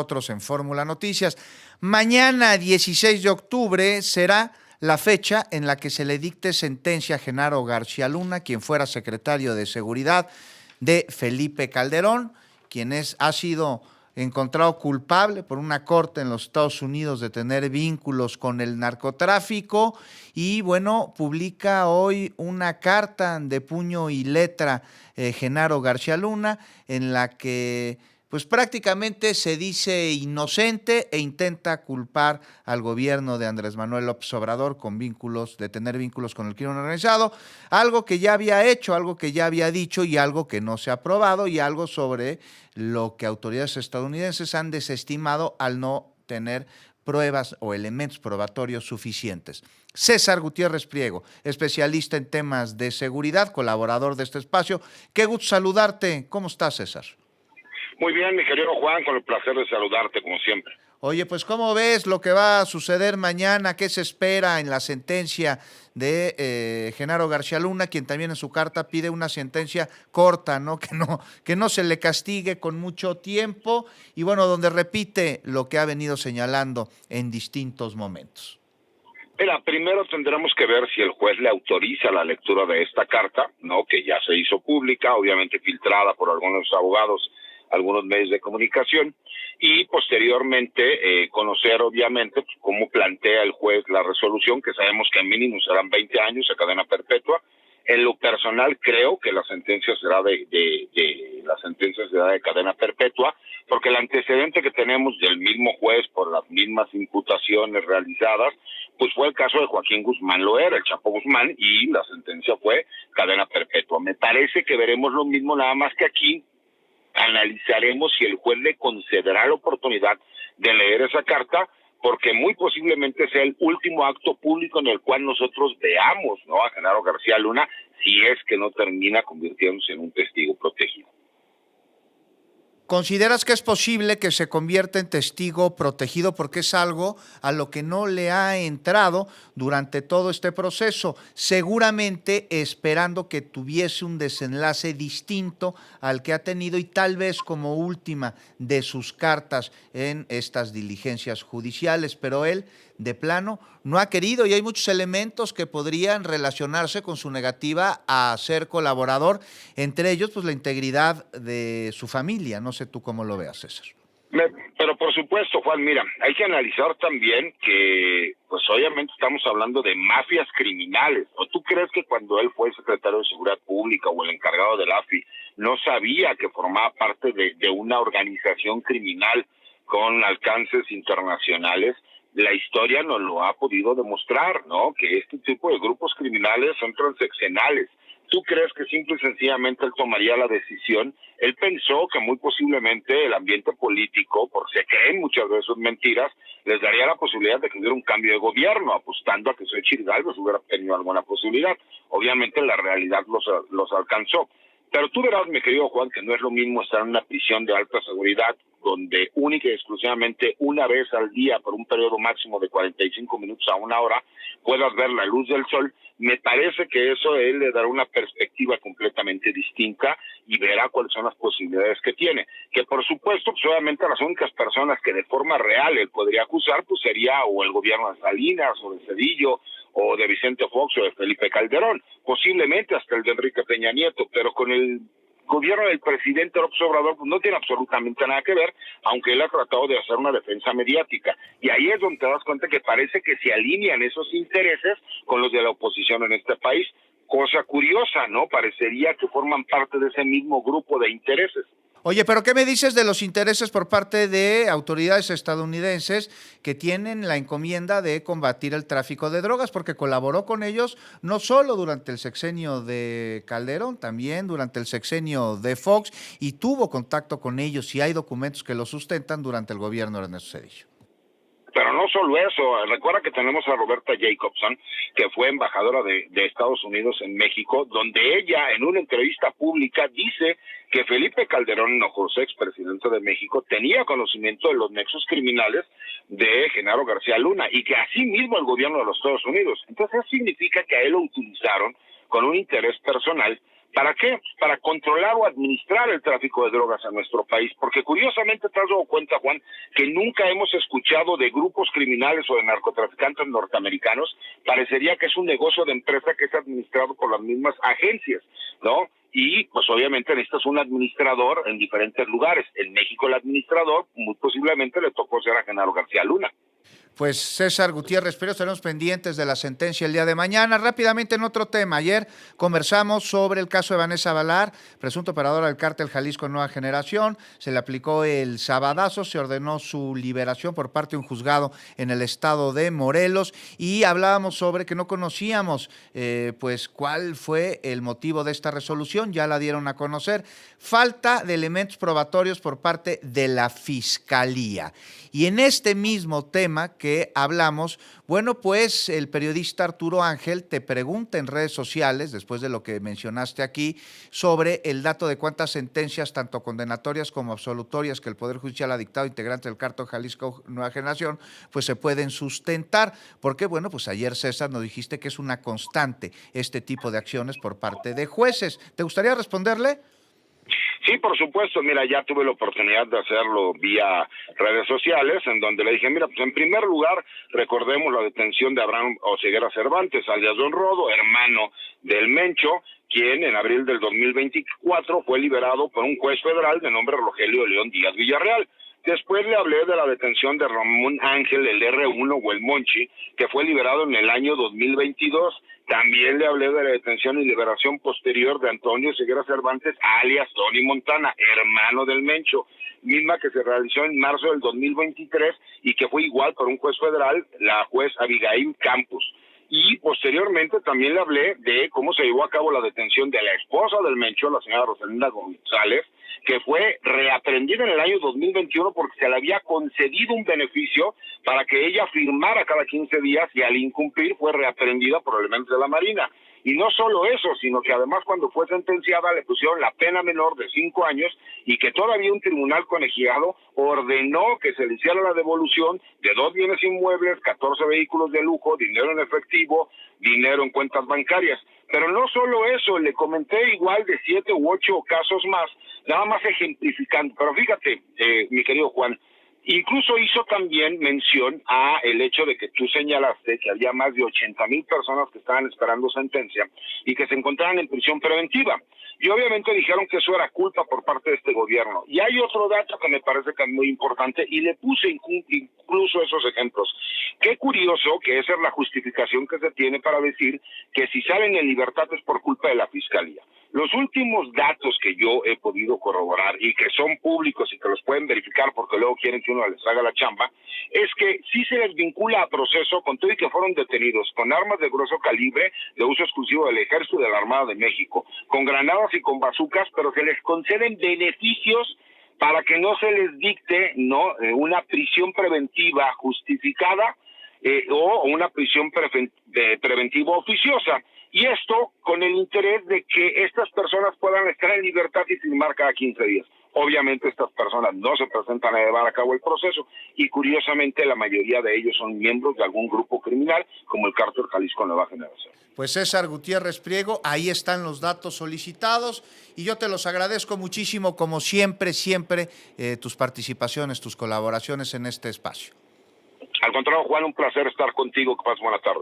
Nosotros en Fórmula Noticias. Mañana, 16 de octubre, será la fecha en la que se le dicte sentencia a Genaro García Luna, quien fuera secretario de Seguridad de Felipe Calderón, quien ha sido encontrado culpable por una corte en los Estados Unidos de tener vínculos con el narcotráfico y, bueno, publica hoy una carta de puño y letra Genaro García Luna en la que pues prácticamente se dice inocente e intenta culpar al gobierno de Andrés Manuel López Obrador de tener vínculos con el crimen organizado, algo que ya había hecho, algo que ya había dicho y algo que no se ha probado y algo sobre lo que autoridades estadounidenses han desestimado al no tener pruebas o elementos probatorios suficientes. César Gutiérrez Priego, especialista en temas de seguridad, colaborador de este espacio. Qué gusto saludarte. ¿Cómo estás, César? Muy bien, mi querido Juan, con el placer de saludarte, como siempre. Oye, pues, ¿cómo ves lo que va a suceder mañana? ¿Qué se espera en la sentencia de Genaro García Luna, quien también en su carta pide una sentencia corta, ¿no? Que no se le castigue con mucho tiempo y, bueno, donde repite lo que ha venido señalando en distintos momentos? Mira, primero tendremos que ver si el juez le autoriza la lectura de esta carta, ¿no? Que ya se hizo pública, obviamente filtrada por algunos abogados, algunos medios de comunicación, y posteriormente conocer obviamente pues, cómo plantea el juez la resolución, que sabemos que mínimo serán 20 años a cadena perpetua. En lo personal creo que la sentencia será de cadena perpetua, porque el antecedente que tenemos del mismo juez por las mismas imputaciones realizadas, pues fue el caso de Joaquín Guzmán Loera, el Chapo Guzmán, y la sentencia fue cadena perpetua. Me parece que veremos lo mismo, nada más que aquí analizaremos si el juez le concederá la oportunidad de leer esa carta, porque muy posiblemente sea el último acto público en el cual nosotros veamos, ¿no?, a Genaro García Luna, si es que no termina convirtiéndose en un testigo protegido. ¿Consideras que es posible que se convierta en testigo protegido porque es algo a lo que no le ha entrado durante todo este proceso, seguramente esperando que tuviese un desenlace distinto al que ha tenido y tal vez como última de sus cartas en estas diligencias judiciales, pero él de plano no ha querido y hay muchos elementos que podrían relacionarse con su negativa a ser colaborador, entre ellos pues la integridad de su familia? No sé tú cómo lo veas, César. Pero por supuesto, Juan, mira, hay que analizar también que, pues obviamente estamos hablando de mafias criminales. ¿O tú crees que cuando él fue secretario de Seguridad Pública o el encargado del AFI no sabía que formaba parte de una organización criminal con alcances internacionales? La historia nos lo ha podido demostrar, ¿no? Que este tipo de grupos criminales son transaccionales. ¿Tú crees que simple y sencillamente él tomaría la decisión? Él pensó que muy posiblemente el ambiente político, porque se creen muchas veces sus mentiras, les daría la posibilidad de que hubiera un cambio de gobierno, apostando a que Xochitl Gálvez hubiera tenido alguna posibilidad. Obviamente la realidad los alcanzó. Pero tú verás, mi querido Juan, que no es lo mismo estar en una prisión de alta seguridad, donde única y exclusivamente una vez al día, por un periodo máximo de 45 minutos a una hora, puedas ver la luz del sol. Me parece que eso a él le dará una perspectiva completamente distinta y verá cuáles son las posibilidades que tiene. Que por supuesto, pues obviamente las únicas personas que de forma real él podría acusar, pues sería o el gobierno de Salinas, o de Cedillo, o de Vicente Fox, o de Felipe Calderón, posiblemente hasta el de Enrique Peña Nieto, pero con el gobierno del presidente López Obrador pues no tiene absolutamente nada que ver, aunque él ha tratado de hacer una defensa mediática. Y ahí es donde te das cuenta que parece que se alinean esos intereses con los de la oposición en este país. Cosa curiosa, ¿no? Parecería que forman parte de ese mismo grupo de intereses. Oye, pero ¿qué me dices de los intereses por parte de autoridades estadounidenses que tienen la encomienda de combatir el tráfico de drogas? Porque colaboró con ellos no solo durante el sexenio de Calderón, también durante el sexenio de Fox y tuvo contacto con ellos y hay documentos que lo sustentan durante el gobierno de Ernesto Zedillo. Pero no solo eso, recuerda que tenemos a Roberta Jacobson, que fue embajadora de Estados Unidos en México, donde ella en una entrevista pública dice que Felipe Calderón Hinojosa, expresidente de México, tenía conocimiento de los nexos criminales de Genaro García Luna y que así mismo el gobierno de los Estados Unidos. Entonces eso significa que a él lo utilizaron con un interés personal ¿Para qué? Para controlar o administrar el tráfico de drogas en nuestro país, porque curiosamente te has dado cuenta, Juan, que nunca hemos escuchado de grupos criminales o de narcotraficantes norteamericanos. Parecería que es un negocio de empresa que es administrado por las mismas agencias, ¿no? Y pues obviamente necesitas un administrador en diferentes lugares. En México el administrador muy posiblemente le tocó ser a Genaro García Luna. Pues César Gutiérrez, pero estaremos pendientes de la sentencia el día de mañana. Rápidamente en otro tema, ayer conversamos sobre el caso de Vanessa Valar, presunta operadora del cártel Jalisco Nueva Generación. Se le aplicó el sabadazo, se ordenó su liberación por parte de un juzgado en el estado de Morelos y hablábamos sobre que no conocíamos pues cuál fue el motivo de esta resolución, ya la dieron a conocer. Falta de elementos probatorios por parte de la Fiscalía. Y en este mismo tema que hablamos, bueno, pues el periodista Arturo Ángel te pregunta en redes sociales, después de lo que mencionaste aquí, sobre el dato de cuántas sentencias, tanto condenatorias como absolutorias, que el Poder Judicial ha dictado integrante del cártel Jalisco Nueva Generación, pues se pueden sustentar. Porque, bueno, pues ayer, César, nos dijiste que es una constante este tipo de acciones por parte de jueces. ¿Te gustaría responderle? Sí, por supuesto. Mira, ya tuve la oportunidad de hacerlo vía redes sociales, en donde le dije, mira, pues en primer lugar, recordemos la detención de Abraham Oseguera Cervantes, alias Don Rodo, hermano del Mencho, quien en abril del 2024 fue liberado por un juez federal de nombre Rogelio León Díaz Villarreal. Después le hablé de la detención de Ramón Ángel, el R1 o el Monchi, que fue liberado en el año 2022. También le hablé de la detención y liberación posterior de Antonio Oseguera Cervantes, alias Tony Montana, hermano del Mencho, misma que se realizó en marzo del 2023 y que fue igual por un juez federal, la juez Abigail Campos. Y posteriormente también le hablé de cómo se llevó a cabo la detención de la esposa del Mencho, la señora Rosalinda González, que fue reaprendida en el año 2021 porque se le había concedido un beneficio para que ella firmara cada 15 días y al incumplir fue reaprendida por elementos de la Marina. Y no solo eso, sino que además cuando fue sentenciada le pusieron la pena menor de 5 años y que todavía un tribunal colegiado ordenó que se le hiciera la devolución de 2 bienes inmuebles, 14 vehículos de lujo, dinero en efectivo, dinero en cuentas bancarias. Pero no solo eso, le comenté igual de 7 u 8 casos más, nada más ejemplificando. Pero fíjate, mi querido Juan, incluso hizo también mención a el hecho de que tú señalaste que había más de 80,000 personas que estaban esperando sentencia y que se encontraban en prisión preventiva. Y obviamente dijeron que eso era culpa por parte de este gobierno. Y hay otro dato que me parece que es muy importante y le puse incluso esos ejemplos. Qué curioso que esa es la justificación que se tiene para decir que si salen en libertad es por culpa de la Fiscalía. Los últimos datos que yo he podido corroborar y que son públicos y que los pueden verificar porque luego quieren que uno les haga la chamba, es que sí se les vincula a proceso con todo y que fueron detenidos con armas de grueso calibre de uso exclusivo del Ejército y de la Armada de México, con granadas y con bazucas, pero se les conceden beneficios para que no se les dicte una prisión preventiva justificada o una prisión preventiva oficiosa. Y esto con el interés de que estas personas puedan estar en libertad y firmar cada 15 días. Obviamente estas personas no se presentan a llevar a cabo el proceso y curiosamente la mayoría de ellos son miembros de algún grupo criminal como el cártel Jalisco Nueva Generación. Pues César Gutiérrez Priego, ahí están los datos solicitados y yo te los agradezco muchísimo como siempre, tus participaciones, tus colaboraciones en este espacio. Al contrario, Juan, un placer estar contigo. Que pases buena tarde.